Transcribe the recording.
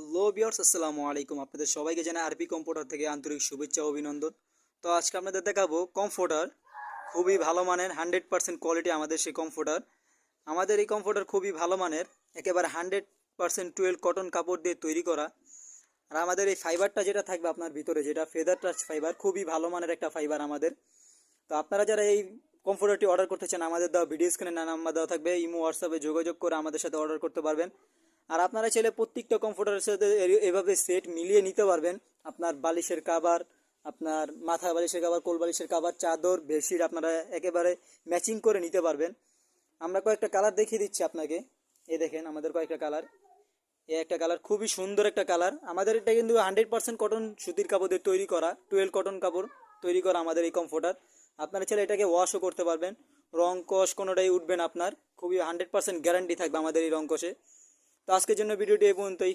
Hello viewers, আসসালামু আলাইকুম। আপনাদের সবাইকে জানাই আরপি কম্পিউটার থেকে আন্তরিক শুভেচ্ছা ও অভিনন্দন। তো আজকে আপনাদের দেখাবো কমফোর্টার, খুবই ভালো মানের 100% কোয়ালিটি আমাদের সেই কমফোর্টার। আমাদের এই কমফোর্টার খুবই ভালো মানের, একেবারে 100% টুয়েল কটন কাপড় দিয়ে তৈরি করা। আর আমাদের এই ফাইবারটা যেটা থাকবে আপনার ভিতরে, যেটা ফেদার টাচ ফাইবার, খুবই ভালো মানের একটা ফাইবার আমাদের। তো আপনারা যারা এই কমফোর্টারটি অর্ডার করতে চান, আমাদের দেওয়া ভিডিও স্ক্রিনে নাম্বার দেওয়া থাকবে, ইমো হোয়াটসঅ্যাপে যোগাযোগ করে আমাদের সাথে অর্ডার করতে পারবেন। আর আপনারা চাইলে প্রত্যেকটা কমফোর্টারের সাথে এভাবে সেট মিলিয়ে নিতে পারবেন। আপনার বালিশের কাভার, আপনার মাথা বালিশের কাভার, কোল বালিশের কাভার, চাদর, বেডশিট আপনারা একেবারে ম্যাচিং করে নিতে পারবেন। আমরা কয়েকটা কালার দেখিয়ে দিচ্ছি আপনাকে। এই দেখেন আমাদের কয়েকটা কালার। এই একটা কালার খুবই সুন্দর একটা কালার। আমাদের এটা কিন্তু 100% কটন সুতির কাপড় দিয়ে তৈরি করা, টুয়েল কটন কাপড় তৈরি করা আমাদের এই কমফোর্টার। আপনারা চাইলে এটাকে ওয়াশও করতে পারবেন, রং কষ কোনোটাই উঠবে না আপনার। খুবই 100% গ্যারান্টি থাকবে আমাদের এই রং কষে। তো আজকের জন্য ভিডিওটি এই পর্যন্তই।